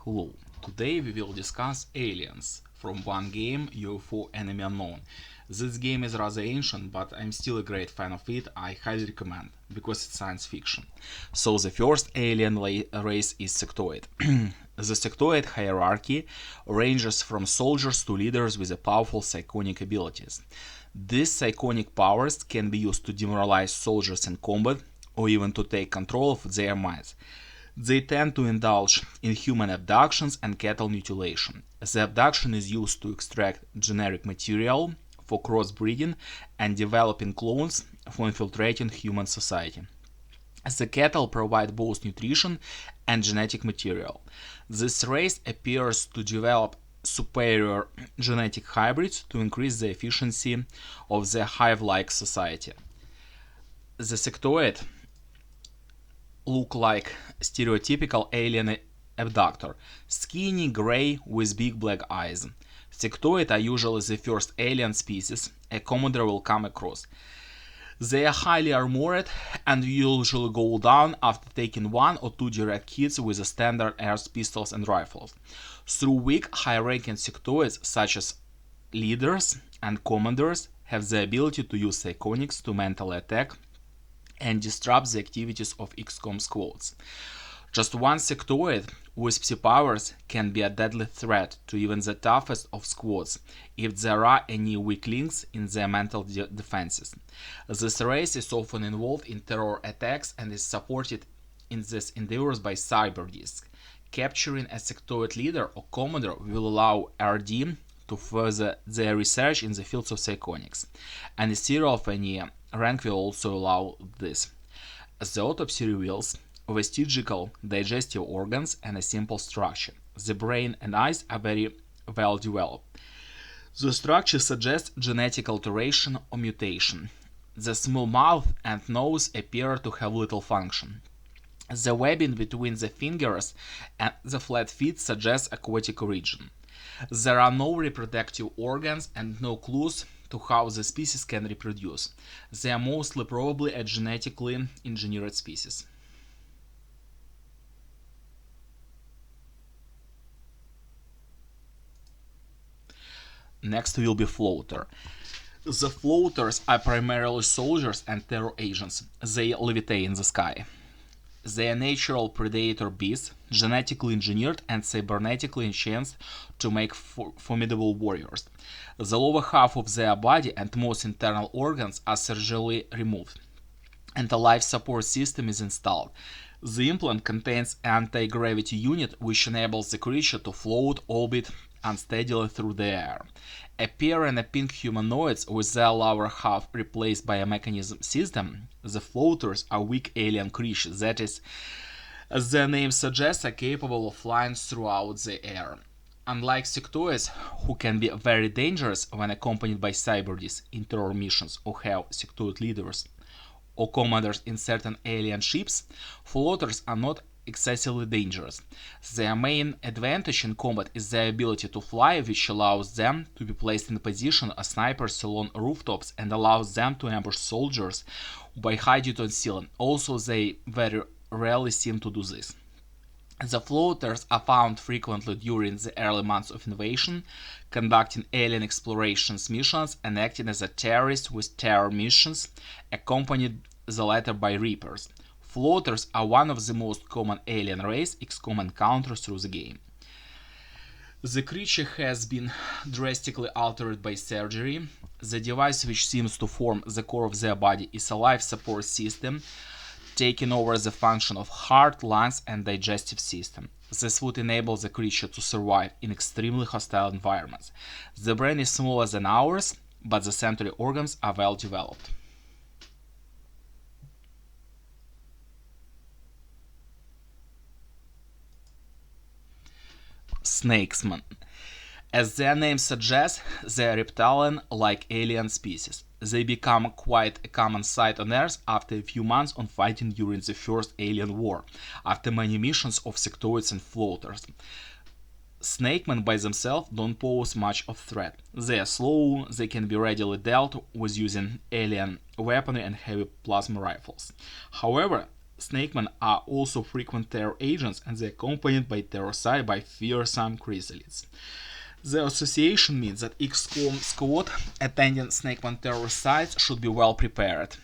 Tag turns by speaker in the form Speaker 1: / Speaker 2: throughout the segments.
Speaker 1: Hello, today we will discuss Aliens from one game, UFO Enemy Unknown. This game is rather ancient, but I'm still a great fan of it. I highly recommend, because it's science fiction. So the first alien race is sectoid. The sectoid hierarchy ranges from soldiers to leaders with powerful psionic abilities. These psionic powers can be used to demoralize soldiers in combat or even to take control of their minds. They tend to indulge in human abductions and cattle mutilation. The abduction is used to extract genetic material for crossbreeding and developing clones for infiltrating human society. The cattle provide both nutrition and genetic material. This race appears to develop superior genetic hybrids to increase the efficiency of the hive-like society. The sectoid look like stereotypical alien abductor, skinny, gray, with big black eyes. Sectoid are usually the first alien species a commander will come across. They are highly armored and usually go down after taking one or two direct hits with the standard air pistols and rifles. Through weak, high-ranking sectoids such as leaders and commanders have the ability to use psionics to mentally attack and disrupt the activities of XCOM squads. Just one sectoid with psi powers can be a deadly threat to even the toughest of squads if there are any weak links in their mental defenses. This race is often involved in terror attacks and is supported in these endeavors by cyberdisk. Capturing a sectoid leader or commander will allow RD to further their research in the fields of psionics, and a serial of any rank will also allow this. The autopsy reveals vestigial digestive organs and a simple structure. The brain and eyes are very well developed. The structure suggests genetic alteration or mutation. The small mouth and nose appear to have little function. The webbing between the fingers and the flat feet suggests aquatic origin. There are no reproductive organs and no clues to how the species can reproduce. They are mostly probably a genetically engineered species. Next will be floater. The floaters are primarily soldiers and terror agents. They levitate in the sky. They are natural predator beasts, genetically engineered and cybernetically enhanced to make formidable warriors. The lower half of their body and most internal organs are surgically removed, and a life support system is installed. The implant contains an anti-gravity unit which enables the creature to float, orbit unsteadily through the air. Appearing a pink humanoids with their lower half replaced by a mechanism system, the floaters are weak alien creatures that is, as their name suggests, are capable of flying throughout the air. Unlike sectoids, who can be very dangerous when accompanied by cyberdis in terror missions or have sectoid leaders or commanders in certain alien ships, floaters are not excessively dangerous. Their main advantage in combat is their ability to fly, which allows them to be placed in position as snipers along rooftops and allows them to ambush soldiers by hiding on ceiling. Also, they very rarely seem to do this. The floaters are found frequently during the early months of invasion, conducting alien explorations missions and acting as a terrorist with terror missions, accompanied the latter by Reapers. Floaters are one of the most common alien race XCOM encounters through the game. The creature has been drastically altered by surgery. The device which seems to form the core of their body is a life support system, taking over the function of heart, lungs, and digestive system. This would enable the creature to survive in extremely hostile environments. The brain is smaller than ours, but the sensory organs are well developed. Snakesmen. As their name suggests, they are reptilian-like alien species. They become quite a common sight on Earth after a few months on fighting during the first alien war, after many missions of sectoids and floaters. Snakemen by themselves don't pose much of threat. They are slow, they can be readily dealt with using alien weaponry and heavy plasma rifles. However, snakemen are also frequent terror agents, and they're accompanied by terror by fearsome chrysalids. The association means that XCOM squad attending snakeman terror sites should be well prepared.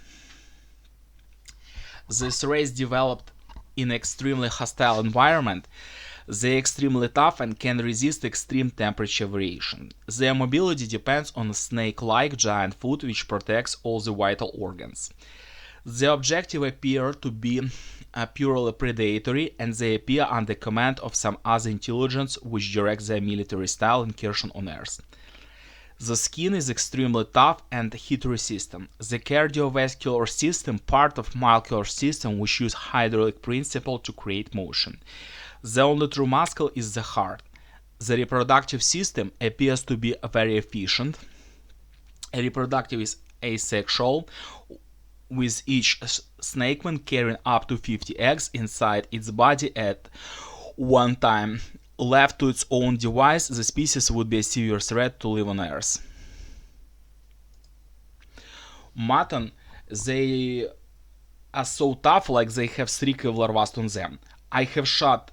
Speaker 1: This race developed in an extremely hostile environment. They're extremely tough and can resist extreme temperature variation. Their mobility depends on a snake-like giant foot which protects all the vital organs. The objective appear to be purely predatory, and they appear under command of some other intelligence which directs their military style incursion on Earth. The skin is extremely tough and heat resistant. The cardiovascular system, part of molecular system which use hydraulic principle to create motion. The only true muscle is the heart. The reproductive system appears to be very efficient. Reproductive is asexual, with each snakeman carrying up to 50 eggs inside its body at one time. Left to its own device, the species would be a severe threat to live on Earth. Mutton, they are so tough, like they have 3 Kevlar vest on them. I have shot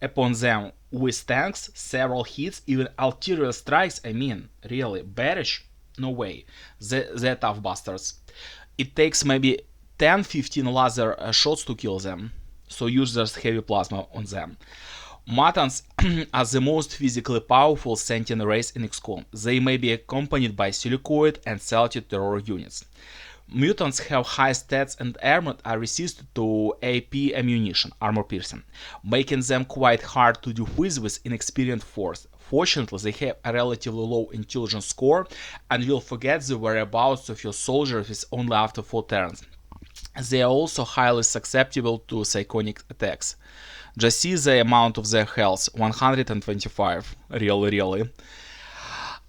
Speaker 1: upon them with tanks, several hits, even artillery strikes. I mean, really, barrage? No way. They're tough bastards. It takes maybe 10-15 laser shots to kill them, so use just heavy plasma on them. Muttons are the most physically powerful sentient race in XCOM. They may be accompanied by silicoid and celluloid terror units. Mutants have high stats and armor are resistant to AP ammunition, armor piercing, making them quite hard to deal with inexperienced force. Fortunately, they have a relatively low intelligence score and will forget the whereabouts of your soldiers only after 4 turns. They are also highly susceptible to psychonic attacks. Just see the amount of their health, 125, really.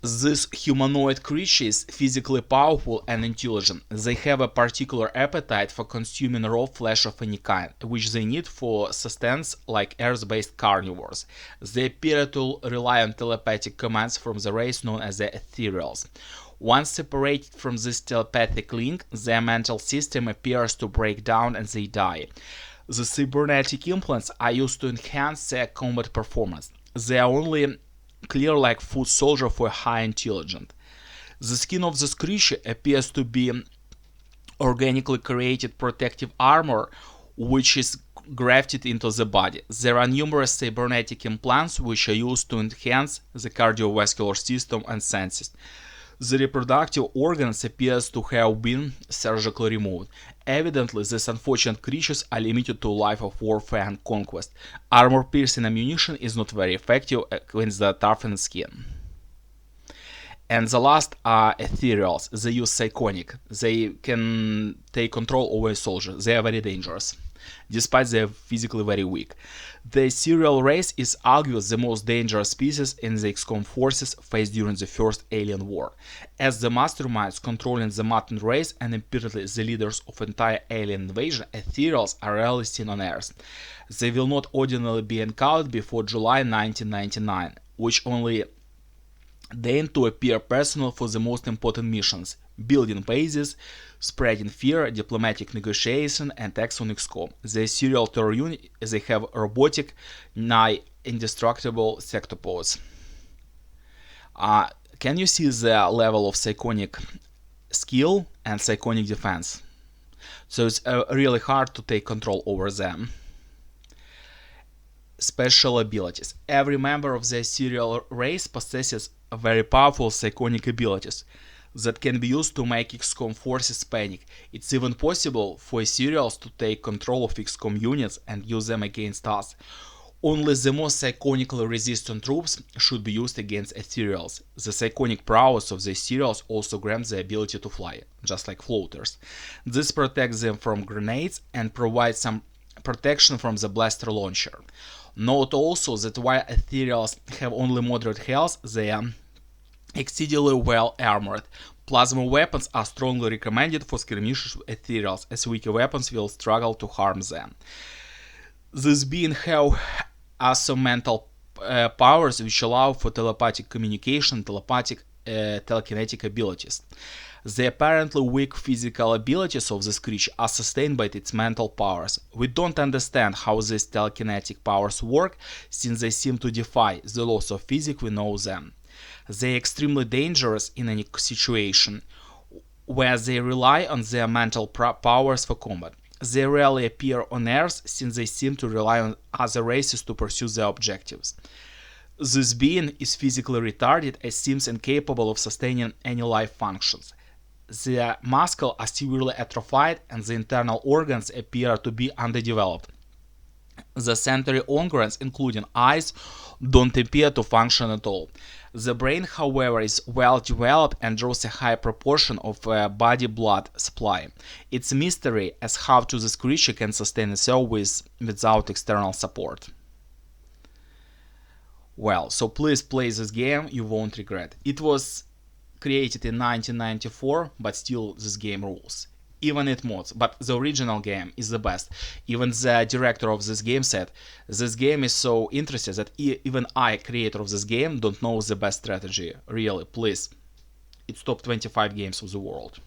Speaker 1: These humanoid creatures physically powerful and intelligent. They have a particular appetite for consuming raw flesh of any kind, which they need for sustenance like Earth-based carnivores. They appear to rely on telepathic commands from the race known as the Ethereals. Once separated from this telepathic link, their mental system appears to break down and they die. The cybernetic implants are used to enhance their combat performance. They are only clear like foot soldier for high intelligence. The skin of this creature appears to be organically created protective armor which is grafted into the body. There are numerous cybernetic implants which are used to enhance the cardiovascular system and senses. The reproductive organs appears to have been surgically removed. Evidently, these unfortunate creatures are limited to a life of warfare and conquest. Armor-piercing ammunition is not very effective against the toughened skin. And the last are Ethereals. They use psychonic. They can take control over a soldier. They are very dangerous, despite they are physically very weak. The serial race is arguably the most dangerous species in the XCOM forces faced during the first Alien War. As the masterminds controlling the mutant race and apparently the leaders of entire alien invasion, Ethereals are rarely seen on Earth. They will not ordinarily be encountered before July 1999, which only deign to appear personal for the most important missions: building bases, spreading fear, diplomatic negotiation, and attacks on XCOM. The serial terror unit, they have robotic, nigh indestructible sectopods. Can you see the level of psychonic skill and psychonic defense? So it's really hard to take control over them. Special abilities. Every member of the serial race possesses very powerful psychonic abilities that can be used to make XCOM forces panic. It's even possible for serials to take control of XCOM units and use them against us. Only the most psychonically resistant troops should be used against Ethereals. The psychonic prowess of the Ethereals also grants the ability to fly, just like floaters. This protects them from grenades and provides some protection from the blaster launcher. Note also that while Ethereals have only moderate health, they are exceedingly well armored. Plasma weapons are strongly recommended for skirmishes with Ethereals, as weaker weapons will struggle to harm them. These beings have also mental powers which allow for telepathic communication, telekinetic abilities. The apparently weak physical abilities of this creature are sustained by its mental powers. We don't understand how these telekinetic powers work, since they seem to defy the laws of physics we know them. They are extremely dangerous in any situation where they rely on their mental powers for combat. They rarely appear on Earth since they seem to rely on other races to pursue their objectives. This being is physically retarded and seems incapable of sustaining any life functions. Their muscles are severely atrophied and the internal organs appear to be underdeveloped. The sensory organs, including eyes, don't appear to function at all. The brain, however, is well developed and draws a high proportion of body blood supply. It's a mystery as how to this creature can sustain itself without external support. Well, so please play this game, you won't regret. It was created in 1994, but still this game rules. Even it mods, but the original game is the best. Even the director of this game said, this game is so interesting that even I, creator of this game, don't know the best strategy. Really, please. It's top 25 games of the world.